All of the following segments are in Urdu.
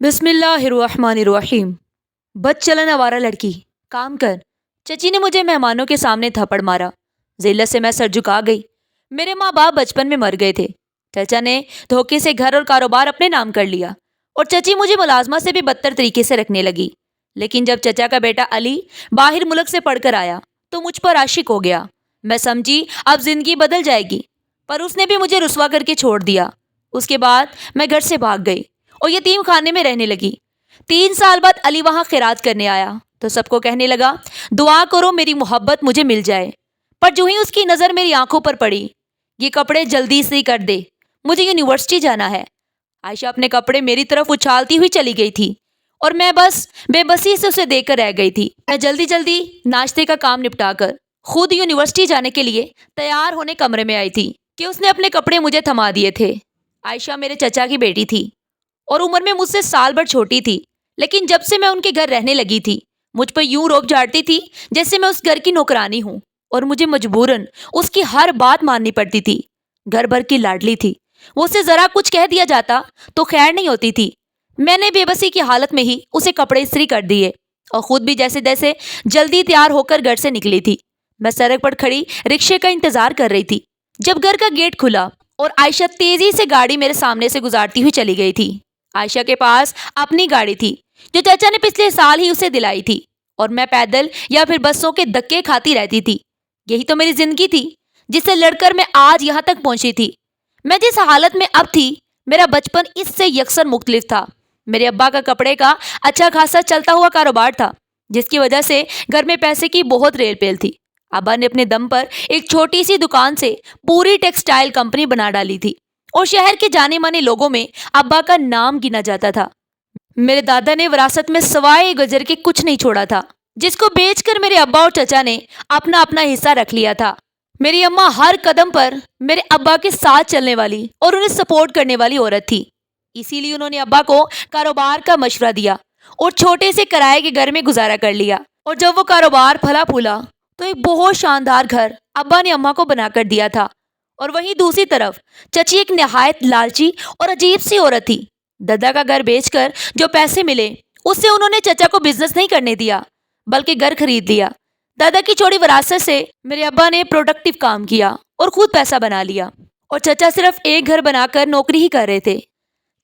بسم اللہ الرحمن الرحیم۔ بد چلن آوارہ لڑکی کام کر۔ چچی نے مجھے مہمانوں کے سامنے تھپڑ مارا۔ ذلت سے میں سر جھکا گئی۔ میرے ماں باپ بچپن میں مر گئے تھے۔ چچا نے دھوکے سے گھر اور کاروبار اپنے نام کر لیا اور چچی مجھے ملازمہ سے بھی بدتر طریقے سے رکھنے لگی۔ لیکن جب چچا کا بیٹا علی باہر ملک سے پڑھ کر آیا تو مجھ پر عاشق ہو گیا۔ میں سمجھی اب زندگی بدل جائے گی، پر اس نے بھی مجھے رسوا کر کے چھوڑ دیا۔ اس کے بعد میں گھر سے بھاگ گئی اور یتیم خانے میں رہنے لگی۔ 3 سال بعد علی وہاں خیرات کرنے آیا تو سب کو کہنے لگا دعا کرو میری محبت مجھے مل جائے۔ پر جو ہی اس کی نظر میری آنکھوں پر پڑی، یہ کپڑے جلدی سے کر دے، مجھے یونیورسٹی جانا ہے۔ عائشہ اپنے کپڑے میری طرف اچھالتی ہوئی چلی گئی تھی اور میں بس بے بسی سے اسے دیکھ کر رہ گئی تھی۔ میں جلدی جلدی ناشتے کا کام نپٹا کر خود یونیورسٹی جانے کے لیے تیار ہونے کمرے میں آئی تھی کہ اس نے اپنے کپڑے مجھے تھما دیے تھے۔ عائشہ میرے چچا کی بیٹی تھی اور عمر میں مجھ سے سال بھر چھوٹی تھی، لیکن جب سے میں ان کے گھر رہنے لگی تھی مجھ پر یوں روب جھاڑتی تھی جیسے میں اس گھر کی نوکرانی ہوں اور مجھے مجبوراً اس کی ہر بات ماننی پڑتی تھی۔ گھر بھر کی لاڈلی تھی، وہ اسے ذرا کچھ کہہ دیا جاتا تو خیر نہیں ہوتی تھی۔ میں نے بے بسی کی حالت میں ہی اسے کپڑے استری کر دیے اور خود بھی جیسے تیسے جلدی تیار ہو کر گھر سے نکلی تھی۔ میں سڑک پر کھڑی رکشے کا انتظار کر رہی تھی جب گھر کا گیٹ کھلا اور عائشہ تیزی سے گاڑی میرے سامنے سے گزارتی ہوئی چلی گئی تھی۔ عائشہ کے پاس اپنی گاڑی تھی جو چچا نے پچھلے سال ہی اسے دلائی تھی اور میں پیدل یا پھر بسوں کے دھکے کھاتی رہتی تھی۔ یہی تو میری زندگی تھی جسے لڑ کر میں آج یہاں تک پہنچی تھی۔ میں جس حالت میں اب تھی میرا بچپن اس سے یکسر مختلف تھا۔ میرے ابا کا کپڑے کا اچھا خاصا چلتا ہوا کاروبار تھا جس کی وجہ سے گھر میں پیسے کی بہت ریل پیل تھی۔ ابا نے اپنے دم پر ایک چھوٹی سی دکان سے پوری ٹیکسٹائل کمپنی بنا ڈالی تھی اور شہر کے جانے مانے لوگوں میں ابا کا نام گنا جاتا تھا۔ میرے دادا نے وراثت میں سوائے گجر کے کچھ نہیں چھوڑا تھا، جس کو بیچ کر میرے ابا اور چچا نے اپنا اپنا حصہ رکھ لیا تھا۔ میری اماں ہر قدم پر میرے ابا کے ساتھ چلنے والی اور انہیں سپورٹ کرنے والی عورت تھی، اسی لیے انہوں نے ابا کو کاروبار کا مشورہ دیا اور چھوٹے سے کرائے کے گھر میں گزارا کر لیا۔ اور جب وہ کاروبار پھلا پھولا تو ایک بہت شاندار گھر ابا نے اماں کو بنا کر دیا تھا۔ اور وہیں دوسری طرف چچی ایک نہایت لالچی اور عجیب سی عورت تھی۔ دادا کا گھر بیچ کر جو پیسے ملے اس سے انہوں نے چچا کو بزنس نہیں کرنے دیا بلکہ گھر خرید لیا۔ دادا کی چھوڑی وراثت سے میرے ابا نے پروڈکٹیو کام کیا اور خود پیسہ بنا لیا اور چچا صرف ایک گھر بنا کر نوکری ہی کر رہے تھے۔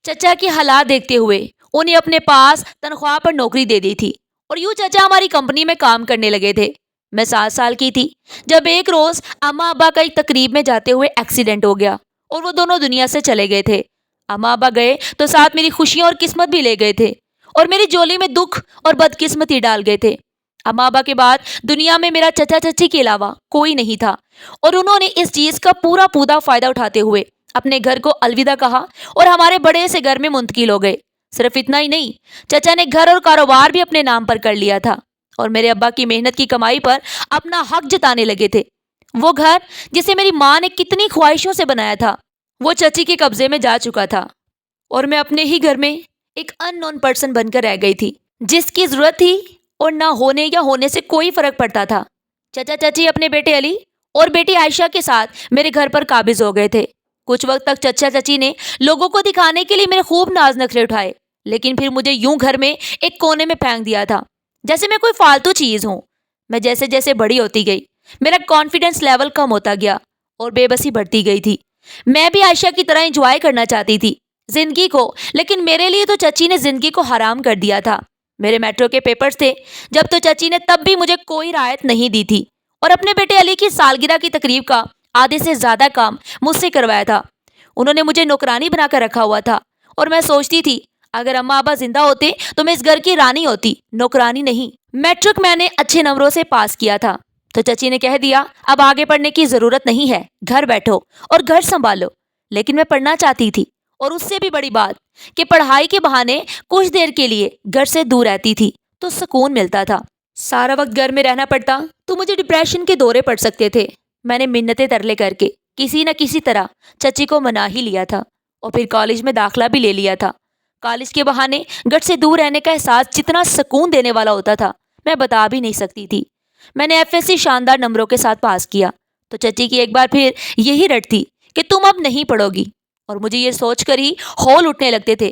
چچا کی حالات دیکھتے ہوئے انہیں اپنے پاس تنخواہ پر نوکری دے دی تھی اور یوں چچا ہماری کمپنی میں کام کرنے لگے تھے۔ میں 7 سال کی تھی جب ایک روز اماں ابا کا ایک تقریب میں جاتے ہوئے ایکسیڈنٹ ہو گیا اور وہ دونوں دنیا سے چلے گئے تھے۔ اماں ابا گئے تو ساتھ میری خوشیاں اور قسمت بھی لے گئے تھے اور میری جولی میں دکھ اور بدقسمتی ڈال گئے تھے۔ اماں ابا کے بعد دنیا میں میرا چچا چچی کے علاوہ کوئی نہیں تھا اور انہوں نے اس چیز کا پورا فائدہ اٹھاتے ہوئے اپنے گھر کو الوداع کہا اور ہمارے بڑے سے گھر میں منتقل ہو گئے۔ صرف اتنا ہی نہیں، چچا نے گھر اور کاروبار بھی اپنے نام پر کر لیا تھا اور میرے ابا کی محنت کی کمائی پر اپنا حق جتانے لگے تھے۔ وہ گھر جسے میری ماں نے کتنی خواہشوں سے بنایا تھا وہ چچی کے قبضے میں جا چکا تھا اور میں اپنے ہی گھر میں ایک ان نون پرسن بن کر رہ گئی تھی جس کی ضرورت تھی اور نہ ہونے یا ہونے سے کوئی فرق پڑتا تھا۔ چچا چچی اپنے بیٹے علی اور بیٹی عائشہ کے ساتھ میرے گھر پر قابض ہو گئے تھے۔ کچھ وقت تک چچا چچی نے لوگوں کو دکھانے کے لیے میرے خوب ناز نخرے اٹھائے، لیکن پھر مجھے یوں گھر میں ایک کونے میں پھینک دیا تھا جیسے میں کوئی فالتو چیز ہوں۔ میں جیسے جیسے بڑی ہوتی گئی میرا کانفیڈنس لیول کم ہوتا گیا اور بے بسی بڑھتی گئی تھی۔ میں بھی عائشہ کی طرح انجوائے کرنا چاہتی تھی زندگی کو، لیکن میرے لیے تو چچی نے زندگی کو حرام کر دیا تھا۔ میرے میٹرو کے پیپرز تھے جب تو چچی نے تب بھی مجھے کوئی رعایت نہیں دی تھی اور اپنے بیٹے علی کی سالگرہ کی تقریب کا آدھے سے زیادہ کام مجھ سے کروایا تھا۔ انہوں نے مجھے نوکرانی بنا کر رکھا ہوا تھا اور میں سوچتی تھی اگر اماں ابا زندہ ہوتے تو میں اس گھر کی رانی ہوتی، نوکرانی نہیں۔ میٹرک میں نے اچھے نمبروں سے پاس کیا تھا تو چچی نے کہہ دیا اب آگے پڑھنے کی ضرورت نہیں ہے، گھر بیٹھو اور گھر سنبھالو۔ لیکن میں پڑھنا چاہتی تھی اور اس سے بھی بڑی بات کہ پڑھائی کے بہانے کچھ دیر کے لیے گھر سے دور رہتی تھی تو سکون ملتا تھا۔ سارا وقت گھر میں رہنا پڑتا تو مجھے ڈپریشن کے دورے پڑ سکتے تھے۔ میں نے منتیں ترلے کر کے کسی نہ کسی طرح چچی کو منا ہی لیا تھا اور پھر کالج میں داخلہ بھی لے لیا تھا۔ کالج کے بہانے گھر سے دور رہنے کا احساس جتنا سکون دینے والا ہوتا تھا میں بتا بھی نہیں سکتی تھی۔ میں نے ایف ایس سی شاندار نمبروں کے ساتھ پاس کیا تو چچی کی ایک بار پھر یہی رٹ تھی کہ تم اب نہیں پڑھو گی، اور مجھے یہ سوچ کر ہی ہول اٹھنے لگتے تھے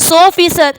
100%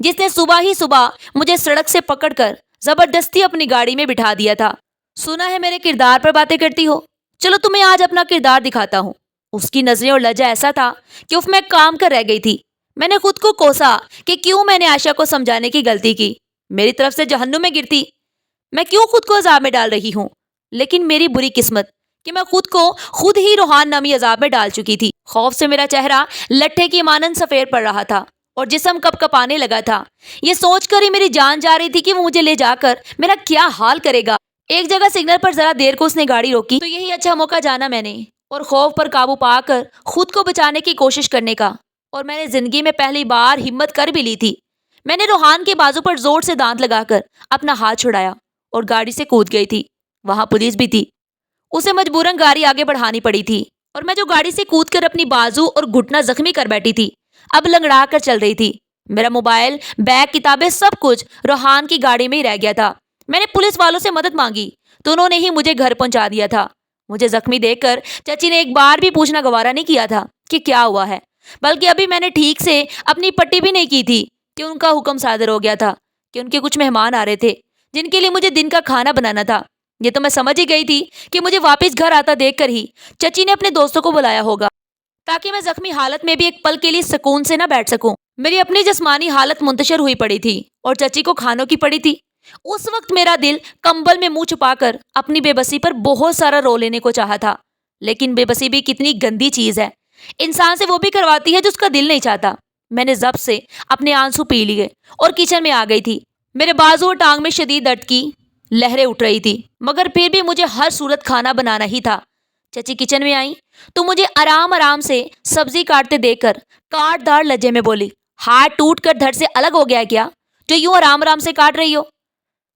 جس نے صبح ہی صبح مجھے سڑک سے پکڑ کر زبردستی اپنی گاڑی میں بٹھا دیا تھا۔ سنا ہے میرے کردار پر باتیں کرتی ہو، چلو تمہیں آج اپنا کردار دکھاتا ہوں۔ اس کی نظریں اور لہجہ ایسا تھا کہ میں کام کر رہ گئی تھی۔ میں نے خود کو کوسا کہ کیوں میں نے عائشہ کو سمجھانے کی غلطی کی، میری طرف سے جہنم میں گرتی، میں کیوں خود کو عذاب میں ڈال رہی ہوں۔ لیکن میری بری قسمت کہ میں خود ہی روحان نامی عذاب میں ڈال چکی تھی۔ خوف سے میرا چہرہ لٹھے کی مانند سفید پڑ رہا تھا اور جسم کپ کپانے لگا تھا۔ یہ سوچ کر ہی میری جان جا رہی تھی کہ وہ مجھے لے جا کر میرا کیا حال کرے گا۔ ایک جگہ سگنل پر ذرا دیر کو اس نے گاڑی روکی تو یہی اچھا موقع جانا میں نے، اور خوف پر قابو پا کر خود کو بچانے کی کوشش کرنے کا، اور میں نے زندگی میں پہلی بار ہمت کر بھی لی تھی۔ میں نے روحان کے بازو پر زور سے دانت لگا کر اپنا ہاتھ چھڑایا اور گاڑی سے کود گئی تھی۔ وہاں پولیس بھی تھی، اسے مجبوراً گاڑی آگے بڑھانی پڑی تھی، اور میں جو گاڑی سے کود کر اپنی بازو اور گھٹنا زخمی کر بیٹھی تھی اب لنگڑا کر چل رہی تھی۔ میرا موبائل، بیگ، کتابیں، سب کچھ روحان کی گاڑی میں ہی رہ گیا تھا۔ میں نے پولیس والوں سے مدد مانگی تو انہوں نے ہی مجھے گھر پہنچا دیا تھا۔ مجھے زخمی دیکھ کر چچی نے ایک بار بھی پوچھنا گوارا نہیں کیا تھا کہ کیا ہوا ہے، بلکہ ابھی میں نے ٹھیک سے اپنی پٹی بھی نہیں کی تھی کہ ان کا حکم صادر ہو گیا تھا کہ ان کے کچھ مہمان آ رہے تھے جن کے لیے مجھے دن کا کھانا بنانا تھا۔ یہ تو میں سمجھ ہی گئی تھی کہ مجھے واپس گھر آتا دیکھ کر ہی چچی نے اپنے دوستوں کو بلایا ہوگا تاکہ میں زخمی حالت میں بھی ایک پل کے لیے سکون سے نہ بیٹھ سکوں۔ میری اپنی جسمانی حالت منتشر ہوئی پڑی تھی اور چچی کو کھانوں کی پڑی تھی۔ اس وقت میرا دل کمبل میں منہ چھپا کر اپنی بے بسی پر بہت سارا رو لینے کو چاہا تھا، لیکن بے بسی بھی کتنی گندی چیز ہے، انسان سے وہ بھی کرواتی ہے جو اس کا دل نہیں چاہتا۔ میں نے ضبط سے اپنے آنسو پی لیے اور کچن میں آ گئی تھی۔ میرے بازو اور ٹانگ میں شدید درد کی لہریں اٹھ رہی تھی، مگر پھر بھی مجھے ہر صورت کھانا بنانا ہی تھا۔ چچی کچن میں آئیں تو مجھے آرام سے سبزی کاٹتے دیکھ کر کاٹ دار لہجے میں بولی، ہاتھ ٹوٹ کر دھڑ سے الگ ہو گیا ہے کیا جو یوں آرام سے کاٹ رہی ہو؟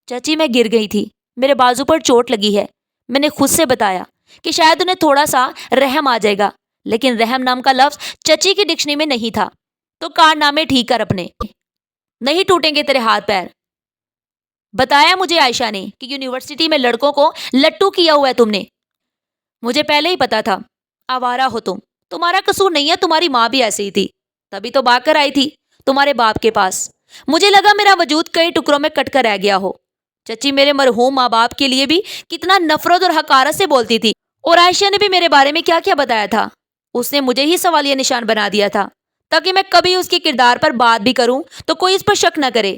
چچی میں گر گئی تھی، میرے بازو پر چوٹ لگی ہے۔ میں نے خود سے بتایا کہ شاید انہیں تھوڑا سا رحم آ جائے گا، لیکن رحم نام کا لفظ چچی کی ڈکشنری میں نہیں تھا۔ تو کارنامے ٹھیک کر اپنے، نہیں ٹوٹیں گے تیرے ہاتھ پیر۔ بتایا مجھے عائشہ نے کہ یونیورسٹی میں لڑکوں کو لٹو کیا ہوا ہے تم نے۔ مجھے پہلے ہی پتا تھا، آوارہ ہو تمہارا قصور نہیں ہے، تمہاری ماں بھی ایسی ہی تھی، تبھی تو بھاگ کر آئی تھی تمہارے باپ کے پاس۔ مجھے لگا میرا وجود کئی ٹکڑوں میں کٹ کر رہ گیا ہو۔ چچی میرے مرحوم ماں باپ کے لیے بھی کتنا نفرت اور حقارت سے بولتی تھی، اور عائشہ نے بھی میرے بارے میں کیا کیا بتایا تھا۔ اس نے مجھے ہی سوالیہ نشان بنا دیا تھا تاکہ میں کبھی اس کے کردار پر بات بھی کروں تو کوئی اس پر شک نہ کرے۔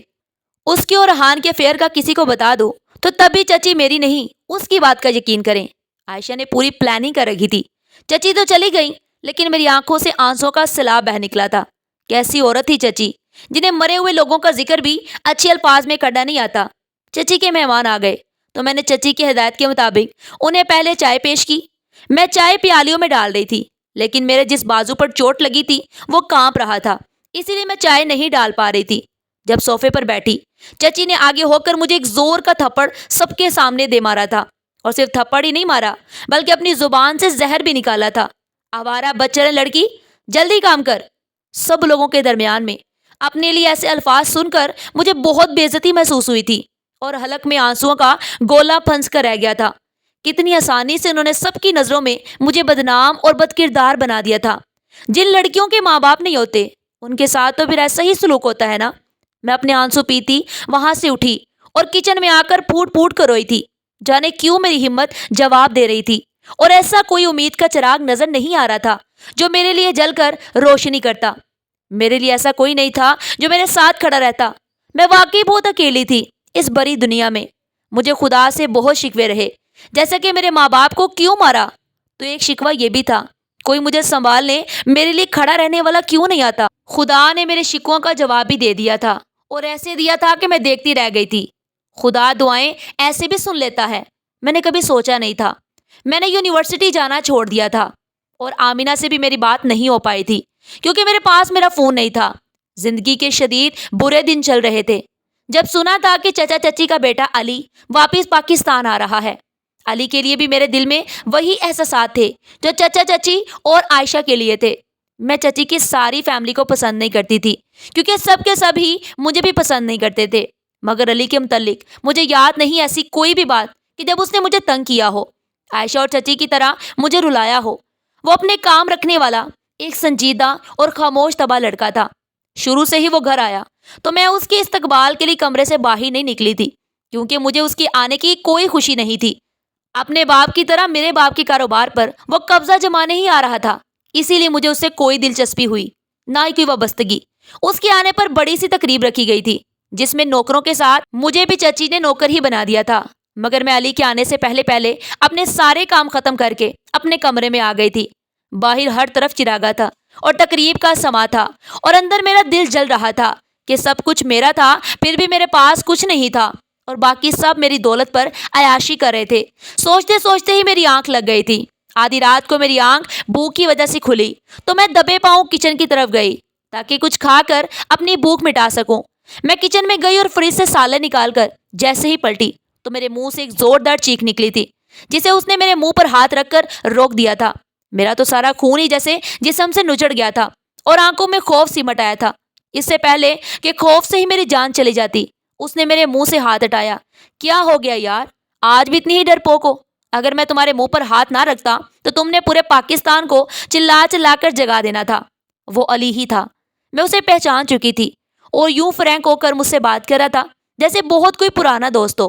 اس کے اور رحان کے افیئر کا کسی کو بتا دو تو تب بھی چچی میری نہیں اس کی بات کا یقین کریں۔ عائشہ نے پوری پلاننگ کر رکھی تھی۔ چچی تو چلی گئی، لیکن میری آنکھوں سے آنسوں کا سیلاب بہہ نکلا تھا۔ کیسی عورت تھی چچی، جنہیں مرے ہوئے لوگوں کا ذکر بھی اچھے الفاظ میں کرنا نہیں آتا۔ چچی کے مہمان آ گئے تو میں نے چچی کی ہدایت کے مطابق انہیں پہلے چائے پیش کی۔ میں چائے پیالیوں میں ڈال رہی تھی، لیکن میرے جس بازو پر چوٹ لگی تھی وہ کانپ رہا تھا، اسی لیے میں چائے نہیں ڈال پا رہی تھی۔ جب صوفے پر بیٹھی، چچی نے آگے ہو کر مجھے ایک زور کا تھپڑ سب کے سامنے دے مارا تھا، اور صرف تھپڑ ہی نہیں مارا بلکہ اپنی زبان سے زہر بھی نکالا تھا۔ آوارہ بدچلن لڑکی، جلدی کام کر۔ سب لوگوں کے درمیان میں اپنے لیے ایسے الفاظ سن کر مجھے بہت بے عزتی محسوس ہوئی تھی، اور حلق میں آنسوؤں کا گولا پھنس کر رہ گیا تھا۔ کتنی آسانی سے انہوں نے سب کی نظروں میں مجھے بدنام اور بدکردار بنا دیا تھا۔ جن لڑکیوں کے ماں باپ نہیں ہوتے ان کے ساتھ تو پھر ایسا ہی سلوک ہوتا ہے نا۔ میں اپنے آنسو پیتی وہاں سے اٹھی اور کچن میں آ کر پھوٹ پھوٹ کر روئی تھی۔ جانے کیوں میری ہمت جواب دے رہی تھی، اور ایسا کوئی امید کا چراغ نظر نہیں آ رہا تھا جو میرے لیے جل کر روشنی کرتا۔ میرے لیے ایسا کوئی نہیں تھا جو میرے ساتھ کھڑا رہتا۔ میں واقعی بہت اکیلی تھی اس بڑی دنیا میں۔ مجھے خدا سے بہت شکوے رہے، جیسا کہ میرے ماں باپ کو کیوں مارا، تو ایک شکوہ یہ بھی تھا، کوئی مجھے سنبھالنے میرے لیے کھڑا رہنے والا کیوں نہیں آتا۔ خدا نے میرے شکووں کا جواب بھی دے دیا تھا، اور ایسے دیا تھا کہ میں دیکھتی رہ گئی تھی۔ خدا دعائیں ایسے بھی سن لیتا ہے۔ میں نے کبھی سوچا نہیں تھا۔ میں نے یونیورسٹی جانا چھوڑ دیا تھا، اور آمینہ سے بھی میری بات نہیں ہو پائی تھی کیونکہ میرے پاس میرا فون نہیں تھا۔ زندگی کے شدید برے دن چل رہے تھے جب سنا تھا کہ چچا چچی کا بیٹا علی واپس پاکستان آ رہا ہے۔ علی کے لیے بھی میرے دل میں وہی احساسات تھے جو چچا چچی اور عائشہ کے لیے تھے۔ میں چچی کی ساری فیملی کو پسند نہیں کرتی تھی کیونکہ سب کے سب ہی مجھے بھی پسند نہیں کرتے تھے، مگر علی کے متعلق مجھے یاد نہیں ایسی کوئی بھی بات کہ جب اس نے مجھے تنگ کیا ہو، عائشہ اور چچی کی طرح مجھے رلایا ہو۔ وہ اپنے کام رکھنے والا، ایک سنجیدہ اور خاموش طبع لڑکا تھا۔ شروع سے ہی وہ گھر آیا تو میں اس کے استقبال کے لیے کمرے سے باہر نہیں نکلی تھی، کیونکہ مجھے اس کے آنے کی کوئی خوشی نہیں تھی۔ اپنے باپ کی طرح میرے باپ کے کاروبار پر وہ قبضہ جمانے ہی آ رہا تھا، اسی لیے مجھے اس سے کوئی دلچسپی ہوئی، نہ ہی کوئی وابستگی۔ اس کے آنے پر بڑی سی تقریب رکھی گئی تھی، جس میں نوکروں کے ساتھ مجھے بھی چچی نے نوکر ہی بنا دیا تھا، مگر میں علی کے آنے سے پہلے پہلے اپنے سارے کام ختم کر کے اپنے کمرے میں آ گئی تھی۔ باہر ہر طرف چراغا تھا اور تقریب کا سما تھا، اور اندر میرا دل جل رہا تھا کہ سب کچھ میرا تھا، پھر بھی میرے پاس کچھ نہیں تھا، اور باقی سب میری دولت پر عیاشی کر رہے تھے۔ سوچتے سوچتے ہی میری آنکھ لگ گئی تھی۔ آدھی رات کو میری آنکھ بھوک کی وجہ سے کھلی تو میں دبے پاؤں کچن کی طرف گئی تاکہ کچھ کھا کر اپنی بھوک مٹا سکوں۔ میں کچن میں گئی اور فریج سے سالن نکال کر جیسے ہی پلٹی تو میرے منہ سے ایک زوردار چیخ نکلی تھی، جسے اس نے میرے منہ پر ہاتھ رکھ کر روک دیا تھا۔ میرا تو سارا خون ہی جیسے جسم سے نچڑ گیا تھا اور آنکھوں میں خوف سمٹ آیا تھا۔ اس سے پہلے کہ خوف سے ہی میری جان چلی جاتی، اس نے میرے منہ سے ہاتھ ہٹایا۔ کیا ہو گیا یار، آج بھی اتنی ہی ڈرپوک ہو؟ اگر میں تمہارے منہ پر ہاتھ نہ رکھتا تو تم نے پورے پاکستان کو چلا چلا کر جگا دینا تھا۔ وہ علی ہی تھا۔ میں اسے پہچان چکی تھی اور یوں فرینک ہو کر مجھ سے بات کر رہا تھا جیسے بہت کوئی پرانا دوست ہو۔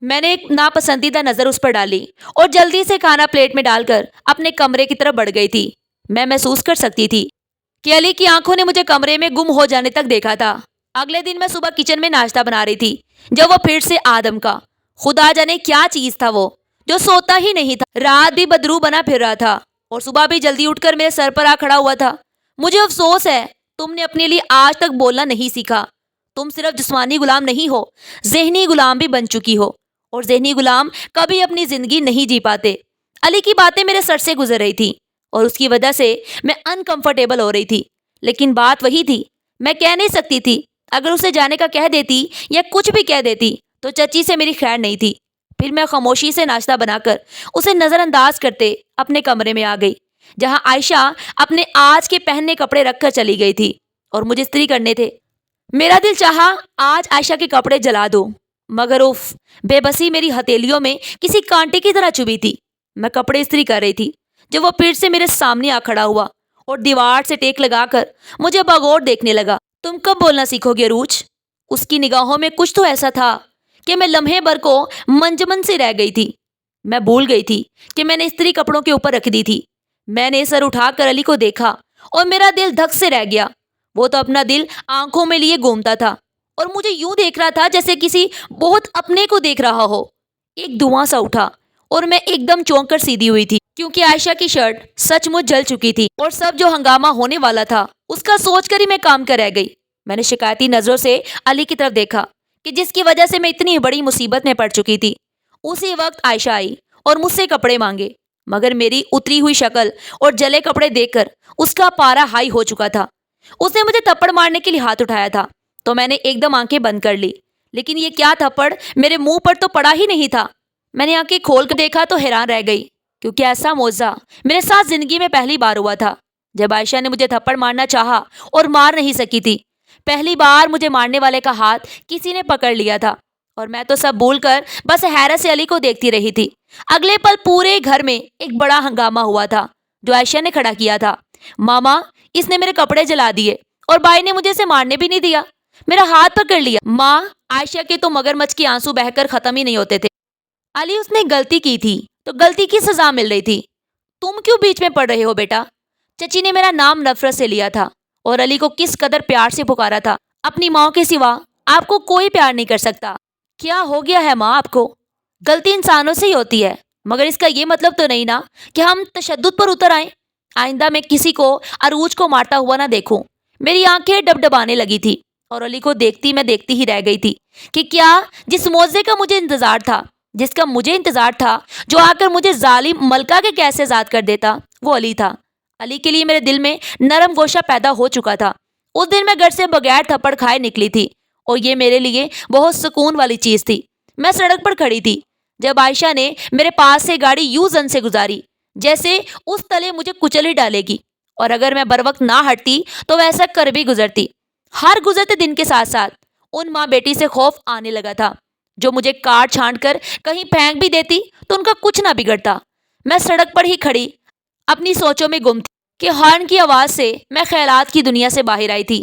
میں نے ایک ناپسندیدہ نظر اس پر ڈالی اور جلدی سے کھانا پلیٹ میں ڈال کر اپنے کمرے کی طرف بڑھ گئی تھی۔ میں محسوس کر سکتی تھی کہ علی کی آنکھوں نے مجھے کمرے میں گم ہو جانے تک دیکھا تھا۔ اگلے دن میں صبح کچن میں ناشتہ بنا رہی تھی جب وہ پھر سے آدم کا خدا جانے کیا چیز تھا، وہ جو سوتا ہی نہیں تھا، رات بھی بدرو بنا پھر رہا تھا اور صبح بھی جلدی اٹھ کر میرے سر پر آ کھڑا ہوا تھا۔ مجھے افسوس ہے تم نے اپنے لیے آج تک بولنا نہیں سیکھا۔ تم صرف جسمانی غلام نہیں ہو، ذہنی غلام بھی بن چکی ہو، اور ذہنی غلام کبھی اپنی زندگی نہیں جی پاتے۔ علی کی باتیں میرے سر سے گزر رہی تھی اور اس کی وجہ سے میں انکمفرٹیبل ہو رہی تھی، لیکن بات وہی تھی، میں کہہ نہیں سکتی تھی۔ اگر اسے جانے کا کہہ دیتی یا کچھ بھی کہہ دیتی تو چچی سے میری خیر نہیں تھی۔ پھر میں خاموشی سے ناشتہ بنا کر اسے نظر انداز کرتے اپنے کمرے میں آ گئی، جہاں عائشہ اپنے آج کے پہننے کپڑے رکھ کر چلی گئی تھی اور مجھے استری کرنے تھے۔ میرا دل چاہا آج عائشہ کے کپڑے جلا دو، مگر اف، بے بسی میری ہتھیلیوں میں کسی کانٹے کی طرح چبھی تھی۔ میں کپڑے استری کر رہی تھی جب وہ پھر سے میرے سامنے آ کھڑا ہوا اور دیوار سے ٹیک لگا کر مجھے بغور دیکھنے لگا۔ تم کب بولنا سیکھو گے روچ؟ اس کی نگاہوں میں کچھ تو ایسا تھا کہ میں لمحے بھر کو منجمن سے رہ گئی تھی۔ میں بھول گئی تھی کہ میں نے استری کپڑوں کے اوپر رکھ دی تھی۔ میں نے سر اٹھا کر علی کو دیکھا اور میرا دل دھک سے رہ گیا۔ وہ تو اپنا دل آنکھوں میں لیے گھومتا تھا اور مجھے یوں دیکھ رہا تھا جیسے کسی بہت اپنے کو دیکھ رہا ہو۔ ایک دھواں سا اٹھا اور میں ایک دم چونک کر سیدھی ہوئی تھی، کیونکہ عائشہ کی شرٹ سچ مچ جل چکی تھی اور سب جو ہنگامہ ہونے والا تھا اس کا سوچ کر ہی میں کام کر رہ گئی۔ میں نے شکایتی نظروں سے علی کی طرف دیکھا کہ جس کی وجہ سے میں اتنی بڑی مصیبت میں پڑ چکی تھی۔ اسی وقت عائشہ آئی اور مجھ سے کپڑے مانگے، مگر میری اتری ہوئی شکل اور جلے کپڑے دیکھ کر اس کا پارا ہائی ہو چکا تھا۔ اس نے مجھے تھپڑ مارنے کے لیے ہاتھ اٹھایا تھا تو میں نے ایک دم آنکھیں بند کر لی، لیکن یہ کیا تھپڑ میرے منہ پر تو پڑا ہی نہیں تھا۔ میں نے آنکھیں کھول کر دیکھا تو حیران رہ گئی، کیونکہ ایسا معجزہ میرے ساتھ زندگی میں پہلی بار ہوا تھا جب عائشہ نے مجھے تھپڑ مارنا چاہا اور مار نہیں سکی تھی۔ پہلی بار مجھے مارنے والے کا ہاتھ کسی نے پکڑ لیا تھا اور میں تو سب بھول کر بس حیرت سے علی کو دیکھتی رہی تھی۔ اگلے پل پورے گھر میں ایک بڑا ہنگامہ ہوا تھا جو عائشہ نے کھڑا کیا تھا۔ ماما، اس نے میرے کپڑے جلا دیے اور بھائی نے مجھے اسے مارنے بھی نہیں دیا، میرا ہاتھ پکڑ لیا۔ ماں، عائشہ کے تو مگرمچھ کے آنسو بہہ کر ختم ہی نہیں ہوتے تھے۔ علی، اس نے غلطی کی تھی تو غلطی کی سزا مل رہی تھی، تم کیوں بیچ میں پڑ رہے ہو بیٹا؟ چچی نے میرا نام نفرت سے لیا تھا اور علی کو کس قدر پیار سے پکارا تھا۔ اپنی ماں کے سوا آپ کو کوئی پیار نہیں کر سکتا۔ کیا ہو گیا ہے ماں آپ کو؟ غلطی انسانوں سے ہی ہوتی ہے، مگر اس کا یہ مطلب تو نہیں نا کہ ہم تشدد پر اتر آئیں۔ آئندہ میں کسی کو عروج کو مارتا ہوا نہ دیکھوں۔ میری آنکھیں ڈبڈبانے لگی تھی اور علی کو دیکھتی میں دیکھتی ہی رہ گئی تھی کہ کیا جس معاوضے کا مجھے انتظار تھا، جس کا مجھے انتظار تھا، جو آ کر مجھے ظالم ملکہ کے قید سے آزاد کر دیتا، وہ علی تھا۔ علی کے لیے میرے دل میں نرم گوشہ پیدا ہو چکا تھا۔ اس دن میں گھر سے بغیر تھپڑ کھائے نکلی تھی اور یہ میرے لیے بہت سکون والی چیز تھی۔ میں سڑک پر کھڑی تھی جب عائشہ نے میرے پاس سے گاڑی یوں زن سے گزاری جیسے اس تلے مجھے کچل ہی ڈالے گی، اور اگر میں بر وقت نہ ہٹتی تو ویسا کر بھی گزرتی۔ ہر گزرتے دن کے ساتھ ساتھ ان ماں بیٹی سے خوف آنے لگا تھا جو مجھے کاٹ چھانٹ کر کہیں پھینک بھی دیتی تو ان کا کچھ نہ بگڑتا۔ میں سڑک پر ہی کھڑی اپنی سوچوں میں گم تھی کہ ہارن کی آواز سے میں خیالات کی دنیا سے باہر آئی تھی۔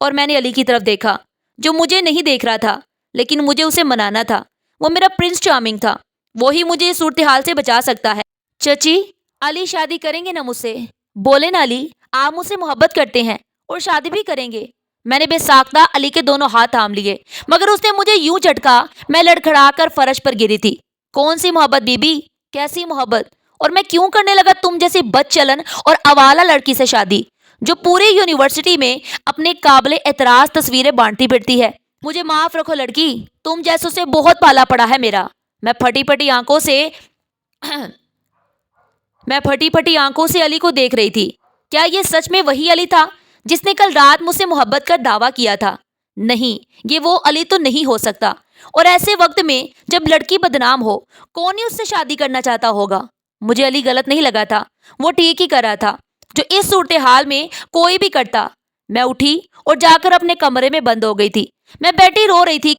اور میں نے علی کی طرف دیکھا جو مجھے نہیں دیکھ رہا تھا، لیکن مجھے اسے منانا تھا۔ وہ میرا پرنس چارمنگ تھا، وہی مجھے اس صورتحال سے بچا سکتا ہے۔ چچی، علی شادی کریں گے نا مجھ سے؟ بولے نا علی، آپ مجھ سے محبت کرتے ہیں اور شادی بھی کریں گے۔ میں نے بے ساختہ علی کے دونوں ہاتھ تھام لیے، مگر اس نے مجھے یوں جھٹکا میں لڑکھڑا کر فرش پر گری تھی۔ کون سی محبت بی بی؟ کیسی محبت؟ اور میں کیوں کرنے لگا تم جیسی بد چلن اور آوالہ لڑکی سے شادی جو پوری یونیورسٹی میں اپنے قابل اعتراض تصویریں بانٹتی پھرتی ہے؟ مجھے معاف رکھو لڑکی، تم جیسوں سے بہت پالا پڑا ہے میرا۔ میں پھٹی پھٹی آنکھوں سے علی کو دیکھ رہی تھی۔ کیا یہ سچ میں وہی علی تھا جس نے کل رات مجھ سے محبت کا دعویٰ کیا تھا؟ نہیں، یہ وہ علی تو نہیں ہو سکتا۔ اور ایسے وقت میں جب لڑکی بدنام ہو، کون ہی اس سے شادی کرنا چاہتا ہوگا؟ مجھے علی غلط نہیں لگا تھا، وہ ٹھیک ہی کر رہا تھا جو اس صورتحال میں کوئی بھی کرتا۔ میں اٹھی اور جا کر اپنے کمرے میں بند ہو گئی تھی۔ میں بیٹھی رو رہی تھی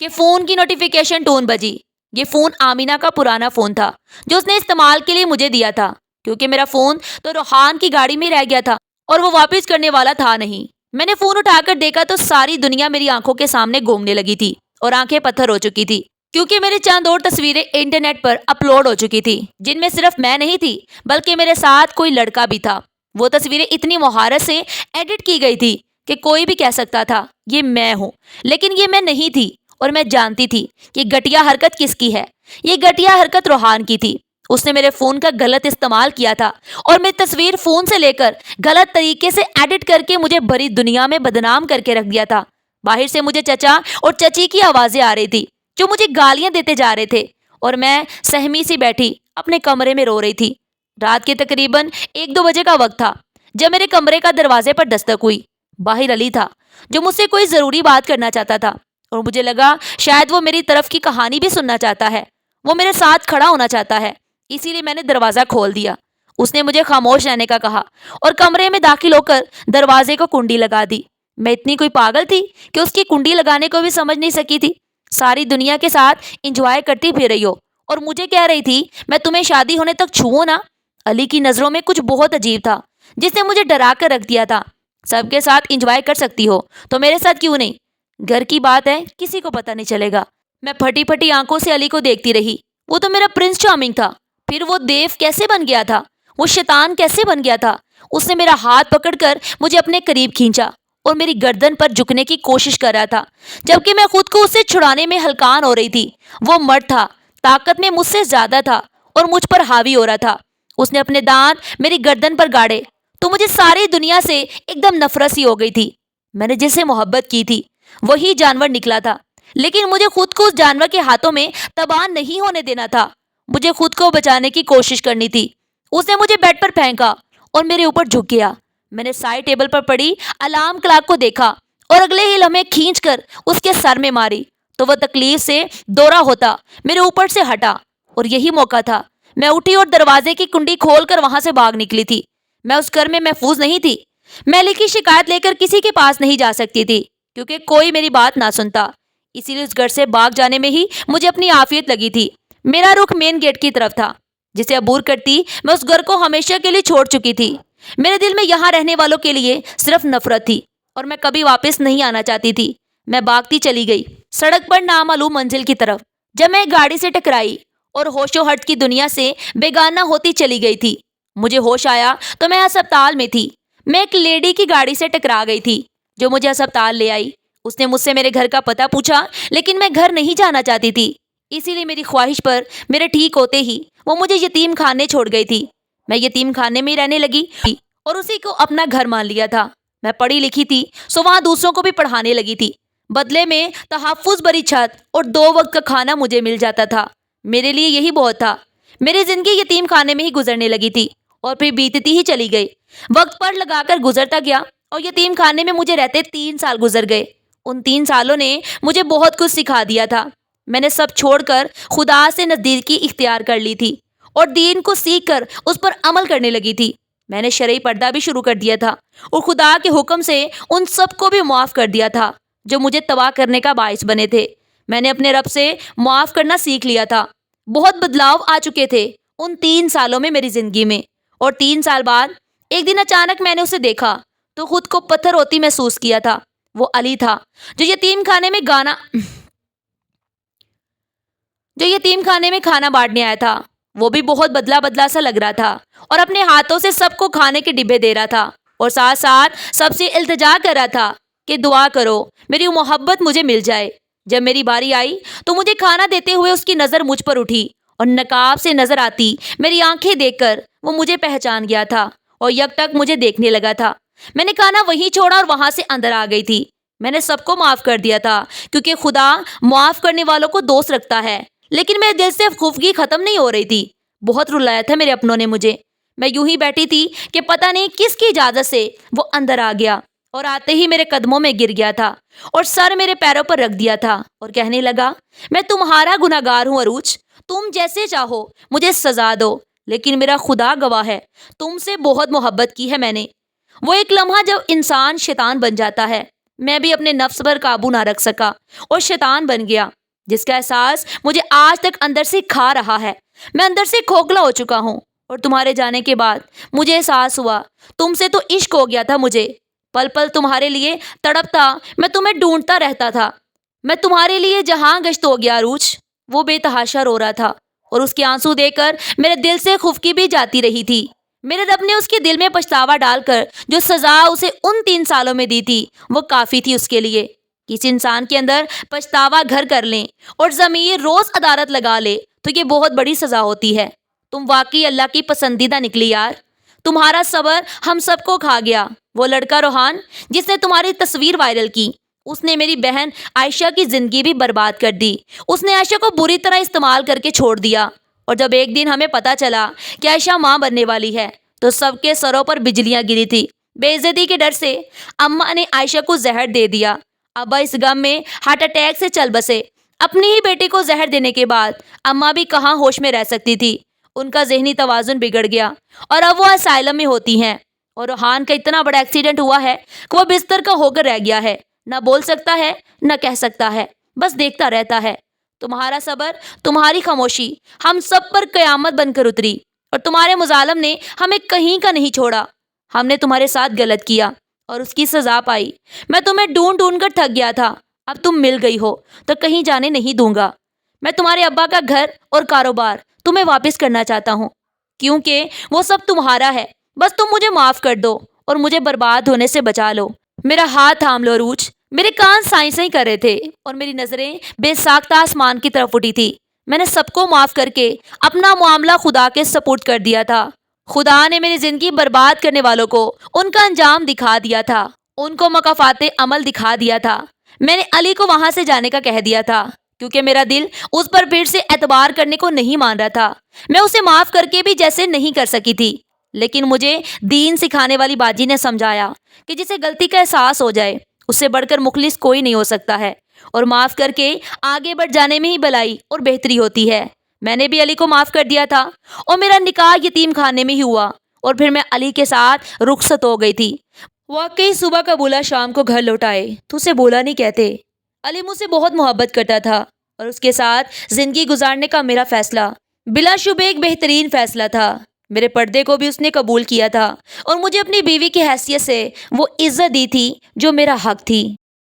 کہ فون کی نوٹیفیکیشن ٹون بجی۔ یہ فون آمینہ کا پرانا فون تھا جو اس نے استعمال کے لیے مجھے دیا تھا، کیونکہ میرا فون تو روحان کی گاڑی میں رہ گیا تھا اور وہ واپس کرنے والا تھا نہیں۔ میں نے فون اٹھا کر دیکھا تو ساری دنیا میری آنکھوں کے سامنے گھومنے لگی تھی اور آنکھیں پتھر ہو چکی تھی، کیونکہ میرے چند اور تصویریں انٹرنیٹ پر اپلوڈ ہو چکی تھی جن میں صرف میں نہیں تھی بلکہ میرے ساتھ کوئی لڑکا بھی تھا۔ وہ تصویریں اتنی مہارت سے ایڈٹ کی گئی تھی کہ کوئی بھی کہہ سکتا تھا یہ میں ہوں، لیکن یہ میں نہیں تھی۔ اور میں جانتی تھی کہ گھٹیا حرکت کس کی ہے۔ یہ گھٹیا حرکت روحان کی تھی۔ اس نے میرے فون کا غلط استعمال کیا تھا اور میری تصویر فون سے لے کر غلط طریقے سے ایڈٹ کر کے مجھے بڑی دنیا میں بدنام کر کے رکھ دیا تھا۔ باہر سے مجھے چچا اور چچی کی آوازیں آ رہی تھی جو مجھے گالیاں دیتے جا رہے تھے، اور میں سہمی سی بیٹھی اپنے کمرے میں رو رہی تھی۔ رات کے تقریباً 1-2 بجے کا وقت تھا جب میرے کمرے کا دروازے پر دستک ہوئی۔ باہر علی تھا جو مجھ سے کوئی ضروری بات کرنا چاہتا تھا، اور مجھے لگا شاید وہ میری طرف کی کہانی بھی سننا چاہتا ہے، وہ میرے ساتھ کھڑا ہونا چاہتا ہے۔ اسی لیے میں نے دروازہ کھول دیا۔ اس نے مجھے خاموش رہنے کا کہا اور کمرے میں داخل ہو کر دروازے کو کنڈی لگا دی۔ میں اتنی کوئی پاگل تھی کہ اس کی کنڈی لگانے کو بھی سمجھ نہیں سکی تھی؟ ساری دنیا کے ساتھ انجوائے کرتی پھر رہی ہو اور مجھے کہہ رہی تھی میں تمہیں شادی ہونے تک چھوؤں نا؟ علی کی نظروں میں کچھ بہت عجیب تھا جس نے مجھے ڈرا کر رکھ دیا تھا۔ سب کے ساتھ انجوائے کر سکتی ہو تو میرے ساتھ کیوں نہیں؟ گھر کی بات ہے، کسی کو پتہ نہیں چلے گا۔ میں پھٹی پھٹی آنکھوں سے علی کو دیکھتی رہی۔ وہ تو میرا پرنس چارمنگ تھا، پھر وہ دیو کیسے بن گیا تھا؟ وہ شیطان کیسے بن گیا تھا؟ اس نے میرا ہاتھ پکڑ کر مجھے اپنے قریب کھینچا اور میری گردن پر جھکنے کی کوشش کر رہا تھا، جبکہ میں خود کو اس سے چھڑانے میں ہلکان ہو رہی تھی۔ وہ مرد تھا، طاقت میں مجھ سے زیادہ تھا اور مجھ پر حاوی ہو رہا تھا۔ اس نے اپنے دانت میری گردن پر گاڑے تو مجھے ساری دنیا سے ایک دم نفرت سی ہو گئی تھی۔ میں نے جس سے محبت کی تھی وہی جانور نکلا تھا، لیکن مجھے خود کو اس جانور کے ہاتھوں میں تباہ نہیں ہونے دینا تھا۔ مجھے خود کو بچانے کی کوشش کرنی تھی۔ اس نے مجھے بیڈ پر پھینکا اور میرے اوپر جھک گیا۔ میں نے سائڈ ٹیبل پر پڑی الارم کلاک کو دیکھا اور اگلے ہی لمحے کھینچ کر اس کے سر میں ماری تو وہ تکلیف سے دورہ ہوتا میرے اوپر سے ہٹا، اور یہی موقع تھا۔ میں اٹھی اور دروازے کی کنڈی کھول کر وہاں سے بھاگ نکلی تھی۔ میں اس گھر میں محفوظ نہیں تھی۔ میں علی کی شکایت لے کر کسی کے پاس نہیں جا سکتی تھی کیونکہ کوئی میری بات نہ سنتا۔ اسی لیے اس گھر سے بھاگ جانے میں ہی مجھے اپنی عافیت لگی تھی۔ میرا رخ مین گیٹ کی طرف تھا، جسے عبور کرتی میں اس گھر کو ہمیشہ کے لیے چھوڑ چکی تھی۔ میرے دل میں یہاں رہنے والوں کے لیے صرف نفرت تھی اور میں کبھی واپس نہیں آنا چاہتی تھی۔ میں بھاگتی چلی گئی سڑک پر نامعلوم منزل کی طرف۔ جب میں ایک گاڑی سے ٹکرائی اور ہوش و ہٹ کی دنیا سے بیگانہ ہوتی چلی گئی تھی، مجھے ہوش آیا تو میں ہسپتال میں تھی۔ میں ایک لیڈی کی گاڑی سے ٹکرا گئی تھی جو مجھے ہسپتال لے آئی۔ اس نے مجھ سے میرے گھر کا پتہ پوچھا، لیکن میں گھر نہیں جانا چاہتی تھی، اسی لیے میری خواہش پر میرے ٹھیک ہوتے ہی وہ مجھے یتیم خانے چھوڑ گئی تھی۔ میں یتیم خانے میں رہنے لگی اور اسی کو اپنا گھر مان لیا تھا۔ میں پڑھی لکھی تھی سو وہاں دوسروں کو بھی پڑھانے لگی تھی۔ بدلے میں تحفظ بری چھت اور 2 وقت کا کھانا مجھے مل جاتا تھا۔ میرے لیے یہی بہت تھا۔ میری زندگی یتیم خانے میں ہی گزرنے لگی تھی اور پھر بیتتی ہی چلی گئی۔ وقت پر لگا کر گزرتا گیا اور یتیم خانے میں مجھے رہتے 3 سال گزر گئے۔ ان 3 سالوں نے مجھے بہت کچھ سکھا دیا تھا۔ میں نے سب چھوڑ کر خدا سے نزدیکی اختیار کر لی تھی اور دین کو سیکھ کر اس پر عمل کرنے لگی تھی۔ میں نے شرعی پردہ بھی شروع کر دیا تھا اور خدا کے حکم سے ان سب کو بھی معاف کر دیا تھا جو مجھے تباہ کرنے کا باعث بنے تھے۔ میں نے اپنے رب سے معاف کرنا سیکھ لیا تھا۔ بہت بدلاؤ آ چکے تھے ان 3 سالوں میں میری زندگی میں، اور 3 سال بعد ایک دن اچانک میں نے اسے دیکھا تو خود کو پتھر ہوتی محسوس کیا تھا۔ وہ علی تھا جو یتیم خانے میں کھانا بانٹنے آیا تھا. وہ بھی بہت بدلا بدلا سا لگ رہا تھا اور اپنے ہاتھوں سے سب کو کھانے کے ڈبے دے رہا تھا اور ساتھ ساتھ سب سے التجا کر رہا تھا کہ دعا کرو میری محبت مجھے مل جائے. جب میری باری آئی تو مجھے کھانا دیتے ہوئے اس کی نظر مجھ پر اٹھی اور نقاب سے نظر آتی میری آنکھیں دیکھ کر وہ مجھے پہچان گیا تھا اور یک ٹک مجھے دیکھنے لگا تھا. میں نے کھانا وہیں چھوڑا اور وہاں سے اندر آ گئی تھی. میں نے سب کو معاف کر دیا تھا کیونکہ خدا معاف کرنے والوں کو دوست رکھتا ہے. لیکن میرے دل سے خفگی ختم نہیں ہو رہی تھی. بہت رلایا تھا میرے اپنوں نے مجھے. میں یوں ہی بیٹھی تھی کہ پتہ نہیں کس کی اجازت سے وہ اندر آ گیا اور آتے ہی میرے قدموں میں گر گیا تھا اور سر میرے پیروں پر رکھ دیا تھا اور کہنے لگا میں تمہارا گناہگار ہوں عروج. تم جیسے چاہو مجھے سزا دو لیکن میرا خدا گواہ ہے تم سے بہت محبت کی ہے میں نے. وہ ایک لمحہ جب انسان شیطان بن جاتا ہے میں بھی اپنے نفس پر قابو نہ رکھ سکا اور شیطان بن گیا جس کا احساس مجھے آج تک اندر سے کھا رہا ہے. میں اندر سے کھوکھلا ہو چکا ہوں اور تمہارے جانے کے بعد مجھے احساس ہوا تم سے تو عشق ہو گیا تھا مجھے. پل پل تمہارے لیے تڑپتا میں تمہیں ڈھونڈتا رہتا تھا. میں تمہارے لیے جہاں گشت ہو گیا عروج. وہ بے تحاشا رو رہا تھا اور اس کے آنسو دیکھ کر میرے دل سے خفگی بھی جاتی رہی تھی. میرے رب نے اس کے دل میں پچھتاوا ڈال کر جو سزا اسے ان 3 سالوں میں دی تھی وہ کافی تھی اس کے لیے. کسی انسان کے اندر پچھتاوا گھر کر لیں اور ضمیر روز عدالت لگا لے تو یہ بہت بڑی سزا ہوتی ہے. تم واقعی اللہ کی پسندیدہ نکلی یار. تمہارا صبر ہم سب کو کھا گیا. وہ لڑکا روحان جس نے تمہاری تصویر وائرل کی اس نے میری بہن عائشہ کی زندگی بھی برباد کر دی. اس نے عائشہ کو بری طرح استعمال کر کے چھوڑ دیا اور جب ایک دن ہمیں پتا چلا کہ عائشہ ماں بننے والی ہے تو سب کے سروں پر بجلیاں گری تھی. بے عزتی کے ڈر سے اماں نے عائشہ کو زہر دے دیا. ابا اس غم میں ہارٹ اٹیک سے چل بسے. اپنی ہی بیٹی کو زہر دینے کے بعد اماں بھی کہاں ہوش میں رہ سکتی تھی. ان کا ذہنی توازن بگڑ گیا اور اب وہ اسائلم میں ہوتی ہیں اور روحان کا اتنا بڑا ایکسیڈنٹ ہوا ہے کہ وہ بستر کا ہو کر رہ گیا ہے. نہ بول سکتا ہے نہ کہہ سکتا ہے بس دیکھتا رہتا ہے. تمہارا صبر تمہاری خاموشی ہم سب پر قیامت بن کر اتری اور تمہارے مظالم نے ہمیں کہیں کا نہیں چھوڑا. ہم نے تمہارے ساتھ غلط کیا اور اس کی سزا پائی. میں تمہیں ڈھونڈ ڈھونڈ کر تھک گیا تھا. اب تم مل گئی ہو تو کہیں جانے نہیں دوں گا. میں تمہارے ابا کا گھر اور کاروبار تمہیں واپس کرنا چاہتا ہوں کیونکہ وہ سب تمہارا ہے. بس تم مجھے معاف کر دو اور مجھے برباد ہونے سے بچا لو. میرا ہاتھ تھام لو عروج. میرے کان سائیں سائیں کر رہے تھے اور میری نظریں بے ساختہ آسمان کی طرف اٹھی تھی. میں نے سب کو معاف کر کے اپنا معاملہ خدا کے سپورٹ کر دیا تھا. خدا نے میری زندگی برباد کرنے والوں کو ان کا انجام دکھا دیا تھا. ان کو مکافات عمل دکھا دیا تھا. میں نے علی کو وہاں سے جانے کا کہہ دیا تھا کیونکہ میرا دل اس پر پھر سے اعتبار کرنے کو نہیں مان رہا تھا. میں اسے معاف کر کے بھی جیسے نہیں کر سکی تھی. لیکن مجھے دین سکھانے والی باجی نے سمجھایا کہ جسے غلطی کا احساس ہو جائے اس سے بڑھ کر مخلص کوئی نہیں ہو سکتا ہے اور معاف کر کے آگے بڑھ جانے میں ہی بھلائی اور بہتری ہوتی ہے. میں نے بھی علی کو معاف کر دیا تھا اور میرا نکاح یتیم خانے میں ہی ہوا اور پھر میں علی کے ساتھ رخصت ہو گئی تھی. واقعی صبح کا بولا شام کو گھر لوٹائے تو اسے بولا نہیں کہتے. علی مجھ سے بہت محبت کرتا تھا اور اس کے ساتھ زندگی گزارنے کا میرا فیصلہ بلا شبہ ایک بہترین فیصلہ تھا. میرے پردے کو بھی اس نے قبول کیا تھا اور مجھے اپنی بیوی کی حیثیت سے وہ عزت دی تھی جو میرا حق تھی.